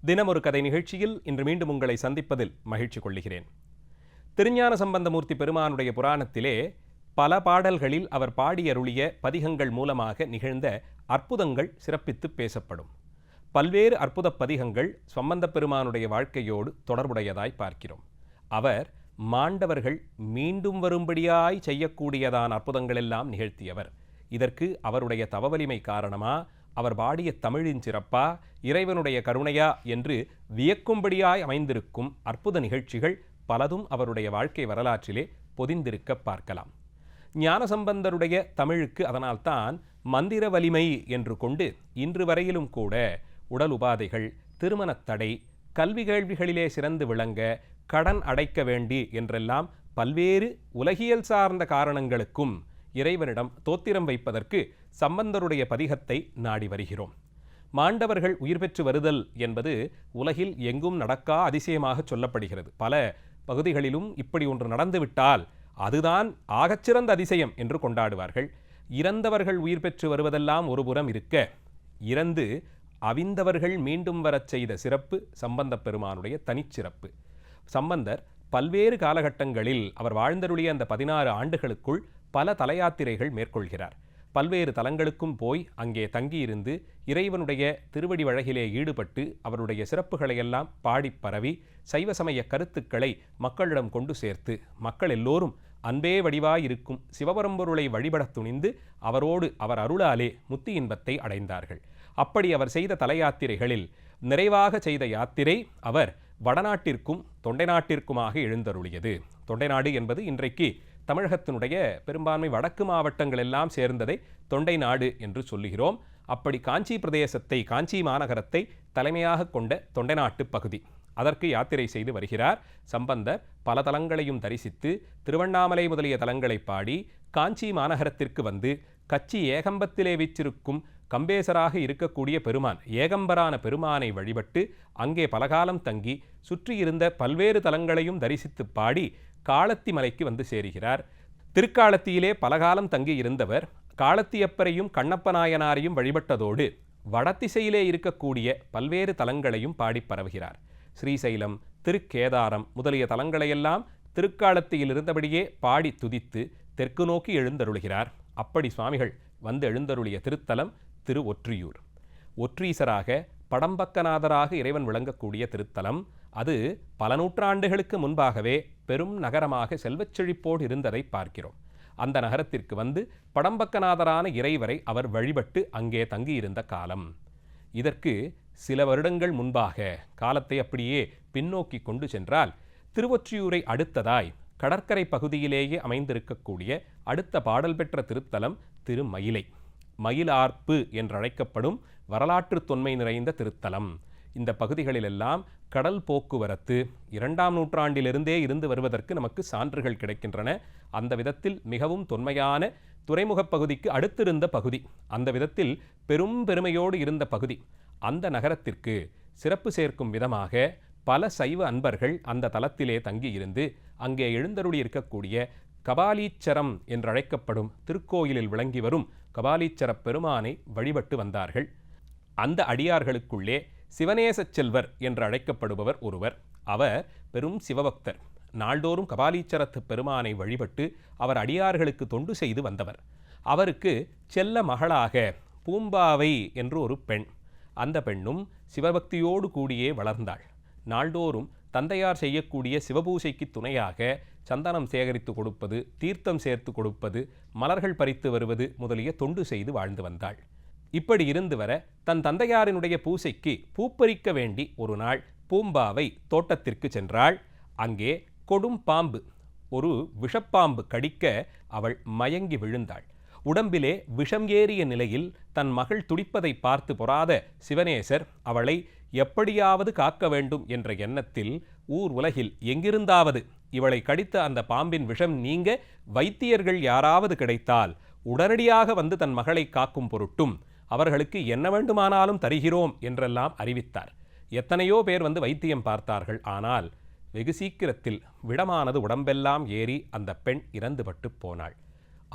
தினம் ஒரு கதை நிகழ்ச்சியில் இன்று மீண்டும் உங்களை சந்திப்பதில் மகிழ்ச்சி கொள்கிறேன். திருஞான சம்பந்தமூர்த்தி பெருமானுடைய புராணத்திலே பல பாடல்களில் அவர் பாடியருளிய பதிகங்கள் மூலமாக நிகழ்ந்த அற்புதங்கள் சிறப்பித்து பேசப்படும். பல்வேறு அற்புத பதிகங்கள் சம்பந்தப் பெருமானுடைய வாழ்க்கையோடு தொடர்புடையதாய் பார்க்கிறோம். அவர் மாண்டவர்கள் மீண்டும் வரும்படியாய் செய்யக்கூடியதான அற்புதங்களெல்லாம் நிகழ்த்தியவர். இதற்கு அவருடைய தவவலிமை காரணமா, அவர் பாடிய தமிழின் சிறப்பா, இறைவனுடைய கருணையா என்று வியக்கும்படியாய் அமைந்திருக்கும் அற்புத நிகழ்ச்சிகள் பலதும் அவருடைய வாழ்க்கை வரலாற்றிலே பொதிந்திருக்க பார்க்கலாம். ஞானசம்பந்தருடைய தமிழுக்கு அதனால்தான் மந்திர வலிமை என்று கொண்டு இன்று வரையிலும் கூட உடல் உபாதைகள், திருமணத்தடை, கல்வி கேள்விகளிலே சிறந்து விளங்க, கடன் அடைக்க வேண்டி என்றெல்லாம் பல்வேறு உலகியல் சார்ந்த காரணங்களுக்கும் இறைவனிடம் தோத்திரம் வைப்பதற்கு சம்பந்தருடைய பதிகத்தை நாடி வருகிறோம். மாண்டவர்கள் உயிர் பெற்று வருதல் என்பது உலகில் எங்கும் நடக்கா அதிசயமாக சொல்லப்படுகிறது. பல பகுதிகளிலும் இப்படி ஒன்று நடந்துவிட்டால் அதுதான் ஆகச்சிறந்த அதிசயம் என்று கொண்டாடுவார்கள். இறந்தவர்கள் உயிர் பெற்று வருவதெல்லாம் ஒருபுறம் இருக்க, இறந்து அவிந்தவர்கள் மீண்டும் வரச் செய்த சிறப்பு சம்பந்தப் பெருமானுடைய தனிச்சிறப்பு. சம்பந்தர் பல்வேறு காலகட்டங்களில் அவர் வாழ்ந்தருளிய அந்த 16 ஆண்டுகளுக்குள் பல தலயாத்திரைகள் மேற்கொள்கிறார். பல்வேறு தலங்களுக்கும் போய் அங்கே தங்கியிருந்து இறைவனுடைய திருவடி வழகிலே ஈடுபட்டு அவருடைய சிறப்புகளையெல்லாம் பாடி பரவி சைவ சமய கருத்துக்களை மக்களிடம் கொண்டு சேர்த்து மக்கள் எல்லோரும் அன்பே வடிவாயிருக்கும் சிவபரம்பொருளை வழிபடத் துணிந்து அவரோடு அவர் அருளாலே முத்தி இன்பத்தை அடைந்தார்கள். அப்படி அவர் செய்த தலயாத்திரைகளில் நிறைவாக செய்த யாத்திரை அவர் வடநாட்டிற்கும் தொண்டை நாட்டிற்குமாக எழுந்தருளியது. தொண்டை நாடு என்பது இன்றைக்கு தமிழகத்தினுடைய பெரும்பான்மை வடக்கு மாவட்டங்கள் எல்லாம் சேர்ந்ததை தொண்டை நாடு என்று சொல்லுகிறோம். அப்படி காஞ்சி பிரதேசத்தை, காஞ்சி மாநகரத்தை தலைமையாக கொண்ட தொண்டை நாட்டு பகுதி, அதற்கு யாத்திரை செய்து வருகிறார் சம்பந்தர். பல தலங்களையும் தரிசித்து திருவண்ணாமலை முதலிய தலங்களை பாடி காஞ்சி மாநகரத்திற்கு வந்து கச்சி ஏகம்பத்திலே வீற்றிருக்கும் கம்பேசராக இருக்கக்கூடிய பெருமான், ஏகம்பரான பெருமானை வழிபட்டு அங்கே பலகாலம் தங்கி சுற்றியிருந்த பல்வேறு தலங்களையும் தரிசித்து பாடி காளத்தி மலைக்கு வந்து சேருகிறார். திருக்காளத்தியிலே பலகாலம் தங்கி இருந்தவர் காளத்தியப்பரையும் கண்ணப்ப நாயனாரையும் வழிபட்டதோடு வடதிசையிலே இருக்கக்கூடிய பல்வேறு தலங்களையும் பாடி பரவுகிறார். ஸ்ரீசைலம், திருக்கேதாரம் முதலிய தலங்களையெல்லாம் திருக்காளத்தியில் இருந்தபடியே பாடி துதித்து தெற்கு நோக்கி எழுந்தருளுகிறார். அப்படி சுவாமிகள் வந்து எழுந்தருளிய திருத்தலம் திரு ஒற்றியூர். ஒற்றீசராக படம்பக்கநாதராக இறைவன் விளங்கக்கூடிய திருத்தலம். அது பல நூற்றாண்டுகளுக்கு முன்பாகவே பெரும் நகரமாக செல்வச் செழிப்போடு இருந்ததை பார்க்கிறோம். அந்த நகரத்திற்கு வந்து படம்பக்கநாதரான இறைவரை அவர் வழிபட்டு அங்கே தங்கியிருந்த காலம். இதற்கு சில வருடங்கள் முன்பாக காலத்தை அப்படியே பின்னோக்கி கொண்டு சென்றால், திருவொற்றியூரை அடுத்ததாய் கடற்கரை பகுதியிலேயே அமைந்திருக்கக்கூடிய அடுத்த பாடல் பெற்ற திருத்தலம் திருமயிலை. மயிலார்ப்பு என்றழைக்கப்படும் வரலாற்று தொன்மை நிறைந்த திருத்தலம். இந்த பகுதிகளிலெல்லாம் கடல் போக்குவரத்து 2ஆம் நூற்றாண்டிலிருந்தே இருந்து வருவதற்கு நமக்கு சான்றுகள் கிடைக்கின்றன. அந்த விதத்தில் மிகவும் தொன்மையான துறைமுகப் பகுதிக்கு அடுத்திருந்த பகுதி, அந்த விதத்தில் பெரும் பெருமையோடு இருந்த பகுதி. அந்த நகரத்திற்கு சிறப்பு சேர்க்கும் விதமாக பல சைவ அன்பர்கள் அந்த தலத்திலே தங்கியிருந்து அங்கே எழுந்தருளி இருக்கக்கூடிய கபாலீச்சரம் என்றழைக்கப்படும் திருக்கோயிலில் விளங்கி வரும் கபாலீச்சர பெருமானை வழிபட்டு வந்தார்கள். அந்த அடியார்களுக்குள்ளே சிவநேசச் செல்வர் என்று அழைக்கப்படுபவர் ஒருவர். அவர் பெரும் சிவபக்தர். நாள்தோறும் கபாலீச்சரத்து பெருமானை வழிபட்டு அவர் அடியார்களுக்கு தொண்டு செய்து வந்தவர். அவருக்கு செல்ல மகளாக பூம்பாவை என்று ஒரு பெண். அந்த பெண்ணும் சிவபக்தியோடு கூடியே வளர்ந்தாள். நாள்தோறும் தந்தையார் செய்யக்கூடிய சிவபூசைக்கு துணையாக சந்தனம் சேகரித்து கொடுப்பது, தீர்த்தம் சேர்த்து கொடுப்பது, மலர்கள் பறித்து வருவது முதலிய தொண்டு செய்து வாழ்ந்து வந்தாள். இப்படி இருந்து வர தன் தந்தையாரினுடைய பூசைக்கு பூப்பறிக்க வேண்டி ஒரு நாள் பூம்பாவை தோட்டத்திற்கு சென்றாள். அங்கே கொடும் பாம்பு, ஒரு விஷப்பாம்பு கடிக்க அவள் மயங்கி விழுந்தாள். உடம்பிலே விஷம் ஏறிய நிலையில் தன் மகள் துடிப்பதை பார்த்து பொறாத சிவநேசர் அவளை எப்படியாவது காக்க வேண்டும் என்ற எண்ணத்தில் ஊர் உலகில் எங்கிருந்தாவது இவளை கடித்த அந்த பாம்பின் விஷம் நீங்க வைத்தியர்கள் யாராவது கிடைத்தால் உடனடியாக வந்து தன் மகளை காக்கும் பொருட்டும் அவர்களுக்கு என்ன வேண்டுமானாலும் தருகிறோம் என்றெல்லாம் அறிவித்தார். எத்தனையோ பேர் வந்து வைத்தியம் பார்த்தார்கள். ஆனால் வெகு சீக்கிரத்தில் விடமானது உடம்பெல்லாம் ஏறி அந்த பெண் இறந்துபட்டு போனாள்.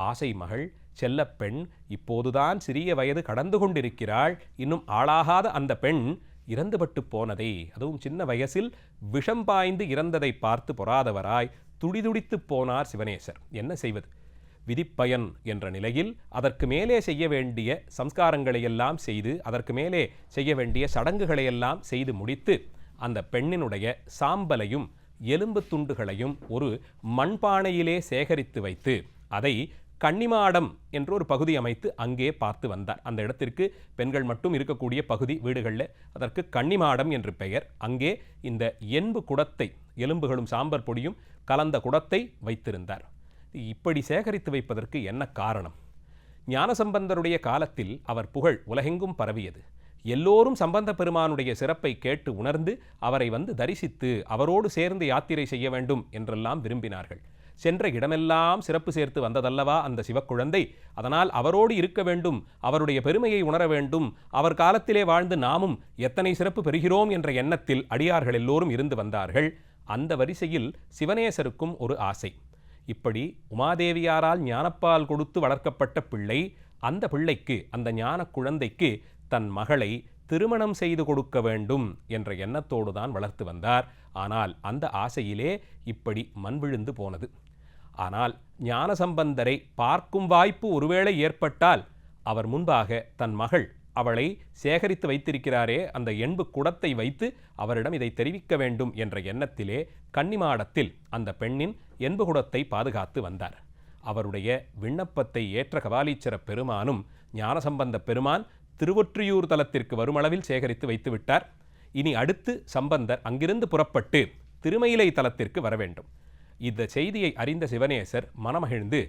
ஆசை மகள், செல்லப்பெண், இப்போதுதான் சிறிய வயது கடந்து கொண்டிருக்கிறாள். இன்னும் ஆளாகாத அந்த பெண் இறந்துபட்டு போனதை, அதுவும் சின்ன வயசில் விஷம் பாய்ந்து இறந்ததை பார்த்து பொறாதவராய் துடிதுடித்து போனார் சிவனேசர். என்ன செய்வது? விதிப்பயன் என்ற நிலையில் அதற்கு மேலே செய்ய வேண்டிய சம்ஸ்காரங்களையெல்லாம் செய்து, அதற்கு மேலே செய்ய வேண்டிய சடங்குகளையெல்லாம் செய்து முடித்து, அந்த பெண்ணினுடைய சாம்பலையும் எலும்பு துண்டுகளையும் ஒரு மண்பானையிலே சேகரித்து வைத்து அதை கன்னிமாடம் என்று ஒரு பகுதி அமைத்து அங்கே பார்த்து வந்தார். அந்த இடத்திற்கு பெண்கள் மட்டும் இருக்கக்கூடிய பகுதி வீடுகளில் அதற்கு கன்னிமாடம் என்று பெயர். அங்கே இந்த எண்பு குடத்தை, எலும்புகளும் சாம்பல் பொடியும் கலந்த குடத்தை வைத்திருந்தார். இப்படி சேகரித்து வைப்பதற்கு என்ன காரணம்? ஞானசம்பந்தருடைய காலத்தில் அவர் புகழ் உலகெங்கும் பரவியது. எல்லோரும் சம்பந்த பெருமானுடைய சிறப்பை கேட்டு உணர்ந்து அவரை வந்து தரிசித்து அவரோடு சேர்ந்து யாத்திரை செய்ய வேண்டும் என்றெல்லாம் விரும்பினார்கள். சென்ற இடமெல்லாம் சிறப்பு சேர்த்து வந்ததல்லவா அந்த சிவக்குழந்தை. அதனால் அவரோடு இருக்க வேண்டும், அவருடைய பெருமையை உணர வேண்டும், அவர் காலத்திலே வாழ்ந்து நாமும் எத்தனை சிறப்பு பெறுகிறோம் என்ற எண்ணத்தில் அடியார்கள் எல்லோரும் இருந்து வந்தார்கள். அந்த வரிசையில் சிவனேசருக்கும் ஒரு ஆசை. இப்படி உமாதேவியாரால் ஞானப்பால் கொடுத்து வளர்க்கப்பட்ட பிள்ளை, அந்த பிள்ளைக்கு, அந்த ஞான குழந்தைக்கு தன் மகளை திருமணம் செய்து கொடுக்க வேண்டும் என்ற எண்ணத்தோடு தான் வளர்த்து வந்தார். ஆனால் அந்த ஆசையிலே இப்படி மண் விழுந்து போனது. ஆனால் ஞானசம்பந்தரை பார்க்கும் வாய்ப்பு ஒருவேளை ஏற்பட்டால் அவர் முன்பாக தன் மகள், அவளை சேகரித்து வைத்திருக்கிறாரே அந்த எண்பு குடத்தை வைத்து அவரிடம் இதை தெரிவிக்க வேண்டும் என்ற எண்ணத்திலே கன்னிமாடத்தில் அந்த பெண்ணின் எண்பு குடத்தை பாதுகாத்து வந்தார். அவருடைய விண்ணப்பத்தை ஏற்ற கபாலீச்சர பெருமானும் ஞானசம்பந்த பெருமான் திருவொற்றியூர் தலத்திற்கு வருமளவில் சேகரித்து வைத்து விட்டார். இனி அடுத்து சம்பந்தர் அங்கிருந்து புறப்பட்டு திருமயிலை தலத்திற்கு வர வேண்டும். இந்த செய்தியை அறிந்த சிவனேசர் மனமகிழ்ந்து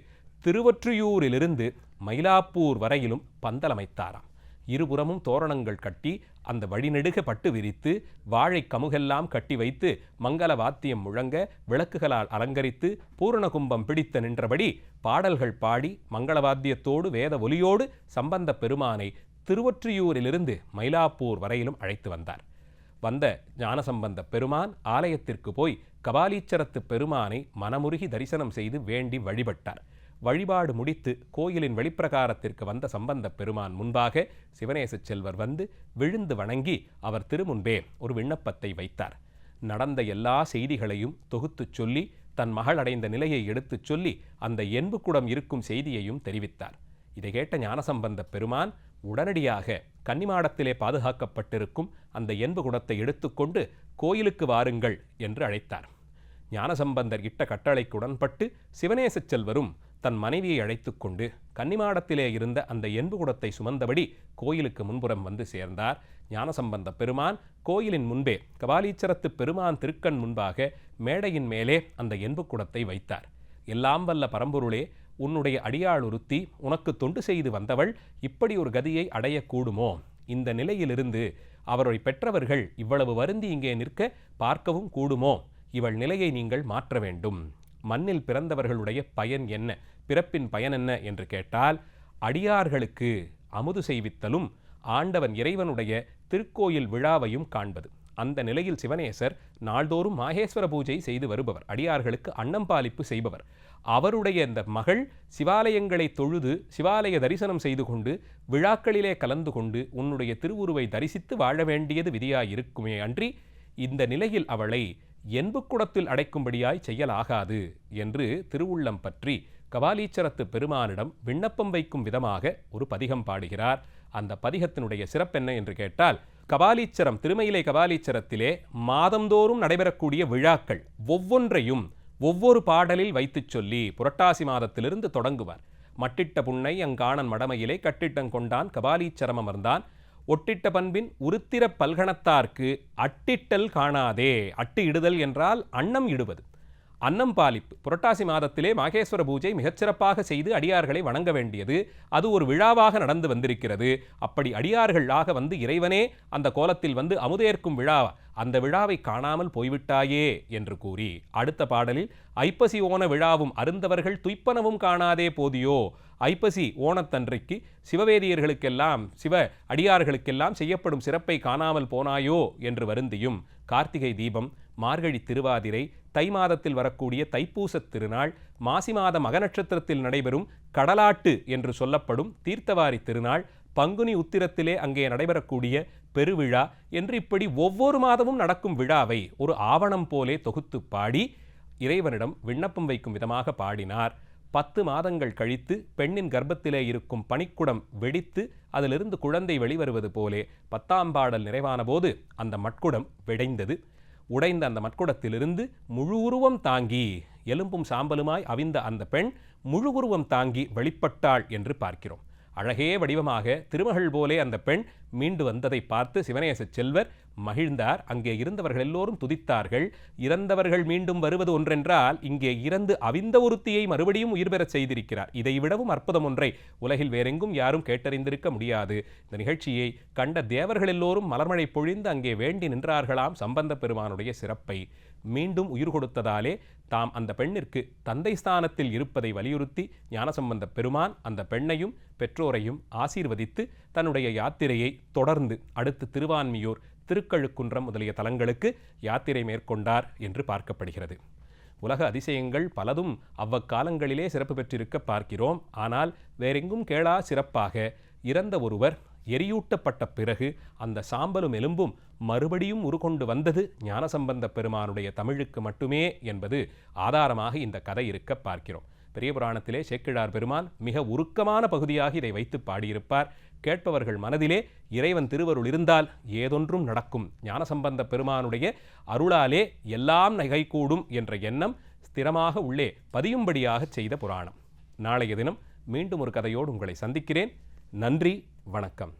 திருவொற்றியூரிலிருந்து மயிலாப்பூர் வரையிலும் பந்தலமைத்தாராம். இருபுறமும் தோரணங்கள் கட்டி அந்த வழிநெடுக பட்டு விரித்து வாழை கமுகெல்லாம் கட்டி வைத்து மங்கள வாத்தியம் முழங்க விளக்குகளால் அலங்கரித்து பூரண கும்பம் பிடித்த நின்றபடி பாடல்கள் பாடி மங்களவாத்தியத்தோடு வேத ஒலியோடு சம்பந்த பெருமானை திருவொற்றியூரிலிருந்து மயிலாப்பூர் வரையிலும் அழைத்து வந்தார். வந்த ஞானசம்பந்த பெருமான் ஆலயத்திற்கு போய் கபாலீச்சரத்து பெருமானை மனமுருகி தரிசனம் செய்து வேண்டி வழிபட்டார். வழிபாடு முடித்து கோயிலின் வெளிப்பிரகாரத்திற்கு வந்த சம்பந்த பெருமான் முன்பாக சிவனேச செல்வர் வந்து விழுந்து வணங்கி அவர் திருமுன்பே ஒரு விண்ணப்பத்தை வைத்தார். நடந்த எல்லா செய்திகளையும் தொகுத்துச் சொல்லி தன் மகள் அடைந்த நிலையை எடுத்துச் சொல்லி அந்த எண்பு குடம் இருக்கும் செய்தியையும் தெரிவித்தார். இதை கேட்ட ஞானசம்பந்த பெருமான் உடனடியாக கன்னிமாடத்திலே பாதுகாக்கப்பட்டிருக்கும் அந்த எண்பு குடத்தை எடுத்துக்கொண்டு கோயிலுக்கு வாருங்கள் என்று அழைத்தார். ஞானசம்பந்தர் இட்ட கட்டளைக்கு உடன்பட்டு சிவனேச செல்வரும் தன் மனைவியை அழைத்து கொண்டு கன்னிமாடத்திலே இருந்த அந்த எண்பு குடத்தை சுமந்தபடி கோயிலுக்கு முன்புறம் வந்து சேர்ந்தார். ஞானசம்பந்த பெருமான் கோயிலின் முன்பே கபாலீச்சரத்து பெருமான் திருக்கண் முன்பாக மேடையின் மேலே அந்த எண்பு குடத்தை வைத்தார். எல்லாம் வல்ல பரம்பொருளே, உன்னுடைய அடியாள் ஒருத்தி உனக்கு தொண்டு செய்து வந்தவள் இப்படி ஒரு கதியை அடையக்கூடுமோ? இந்த நிலையிலிருந்து அவரை பெற்றவர்கள் இவ்வளவு வருந்தி இங்கே நிற்க பார்க்கவும் கூடுமோ? இவள் நிலையை நீங்கள் மாற்ற வேண்டும். மண்ணில் பிறந்தவர்களுடைய பயன் என்ன, பிறப்பின் பயன் என்ன என்று கேட்டால், அடியார்களுக்கு அமுது செய்வித்தலும் ஆண்டவன் இறைவனுடைய திருக்கோயில் விழாவையும் காண்பது. அந்த நிலையில் சிவனேசர் நாள்தோறும் மாகேஸ்வர பூஜை செய்து வருபவர், அடியார்களுக்கு அன்னம்பாலிப்பு செய்பவர். அவருடைய இந்த மகள் சிவாலயங்களை தொழுது சிவாலய தரிசனம் செய்து கொண்டு விழாக்களிலே கலந்து கொண்டு உன்னுடைய திருவுருவை தரிசித்து வாழ வேண்டியது விதியாயிருக்குமே அன்றி இந்த நிலையில் அவளை எண்புக்குடத்தில் அடைக்கும்படியாய் செய்யலாகாது என்று திருவுள்ளம் பற்றி கபாலீச்சரத்து பெருமானிடம் விண்ணப்பம் வைக்கும் விதமாக ஒரு பதிகம் பாடுகிறார். அந்த பதிகத்தினுடைய சிறப்பென்ன என்று கேட்டால், கபாலீச்சரம், திருமயிலை கபாலீச்சரத்திலே மாதந்தோறும் நடைபெறக்கூடிய விழாக்கள் ஒவ்வொன்றையும் ஒவ்வொரு பாடலில் வைத்துச் சொல்லி புரட்டாசி மாதத்திலிருந்து தொடங்குவார். மட்டிட்ட புன்னை அங்காணன் மடமையிலே கட்டிட்டங்கொண்டான் கபாலீச்சரம் அமர்ந்தான், ஒட்டிட்ட பண்பின் உருத்திர பல்கணத்தார்க்கு அட்டிட்டல் காணாதே. அட்டு இடுதல் என்றால் அன்னம் இடுவது, அன்னம் பாலிப்பு. புரட்டாசி மாதத்திலே மாகேஸ்வர பூஜை மிகச்சிறப்பாக செய்து அடியார்களை வணங்க வேண்டியது. அது ஒரு விழாவாக நடந்து வந்திருக்கிறது. அப்படி அடியார்களாக வந்து இறைவனே அந்த கோலத்தில் வந்து அமுதேற்கும் விழா, அந்த விழாவை காணாமல் போய்விட்டாயே என்று கூறி அடுத்த பாடலில் ஐப்பசி ஓண விழாவும் அருந்தவர்கள் துய்ப்பனவும் காணாதே போதியோ. ஐப்பசி ஓணத்தன்றைக்கு சிவவேதியர்களுக்கெல்லாம் சிவ அடியார்களுக்கெல்லாம் செய்யப்படும் சிறப்பை காணாமல் போனாயோ என்று வருந்தியும், கார்த்திகை தீபம், மார்கழி திருவாதிரை, தை மாதத்தில் வரக்கூடிய தைப்பூசத் திருநாள், மாசி மாத மக நட்சத்திரத்தில் நடைபெறும் கடலாட்டு என்று சொல்லப்படும் தீர்த்தவாரி திருநாள், பங்குனி உத்திரத்திலே அங்கே நடைபெறக்கூடிய பெருவிழா என்று இப்படி ஒவ்வொரு மாதமும் நடக்கும் விழாவை ஒரு ஆவணம் போலே தொகுத்து பாடி இறைவனிடம் விண்ணப்பம் வைக்கும் விதமாக பாடினார். 10 மாதங்கள் கழித்து பெண்ணின் கர்ப்பத்திலே இருக்கும் பனிக்குடம் வெடித்து அதிலிருந்து குழந்தை வெளிவருவது போலே 10ஆம் பாடல் நிறைவான போது அந்த மட்குடம் வெடைந்தது. உடைந்த அந்த மட்குடத்திலிருந்து முழு உருவம் தாங்கி, எலும்பும் சாம்பலுமாய் அவிந்த அந்த பெண் முழு உருவம் தாங்கி வெளிப்பட்டாள் என்று பார்க்கிறோம். அழகே வடிவமாக திருமகள் போலே அந்த பெண் மீண்டு வந்ததை பார்த்து சிவனேச செல்வர் மகிழ்ந்தார். அங்கே இருந்தவர்கள் எல்லோரும் துதித்தார்கள். இறந்தவர்கள் மீண்டும் வருவது ஒன்றென்றால், இங்கே இறந்து அவிந்த ஒருத்தியை மறுபடியும் உயிர் பெறச் செய்திருக்கிறார். இதை விடவும் அற்புதம் ஒன்றை உலகில் வேறெங்கும் யாரும் கேட்டறிந்திருக்க முடியாது. இந்த நிகழ்ச்சியை கண்ட தேவர்கள் எல்லோரும் மலர்மழை பொழிந்து அங்கே வேண்டி நின்றார்களாம் சம்பந்த பெருமானுடைய சிறப்பை. மீண்டும் உயிர் கொடுத்ததாலே தாம் அந்த பெண்ணிற்கு தந்தை ஸ்தானத்தில் இருப்பதை வலியுறுத்தி ஞானசம்பந்த பெருமான் அந்த பெண்ணையும் பெற்றோரையும் ஆசீர்வதித்து தன்னுடைய யாத்திரையை தொடர்ந்து அடுத்து திருவான்மியூர், திருக்கழுக்குன்றம் முதலிய தலங்களுக்கு யாத்திரை மேற்கொண்டார் என்று பார்க்கப்படுகிறது. உலக அதிசயங்கள் பலதும் அவ்வக்காலங்களிலே சிறப்பு பெற்றிருக்க பார்க்கிறோம். ஆனால் வேறெங்கும் கேளா சிறப்பாக இறந்த ஒருவர் எரியூட்டப்பட்ட பிறகு அந்த சாம்பலும் எலும்பும் மறுபடியும் உருக்கொண்டு வந்தது ஞானசம்பந்த பெருமானுடைய தமிழுக்கு மட்டுமே என்பது ஆதாரமாக இந்த கதை இருக்க பார்க்கிறோம். பெரிய புராணத்திலே சேக்கிழார் பெருமான் மிக உருக்கமான பகுதியாக இதை வைத்து பாடியிருப்பார். கேட்பவர்கள் மனதிலே இறைவன் திருவருள் இருந்தால் ஏதொன்றும் நடக்கும், ஞானசம்பந்த பெருமானுடைய அருளாலே எல்லாம் நகைகூடும் என்ற எண்ணம் ஸ்திரமாக உள்ளே பதியும்படியாக செய்த புராணம். நாளைய தினம் மீண்டும் ஒரு கதையோடு உங்களை சந்திக்கிறேன். நன்றி, வணக்கம்.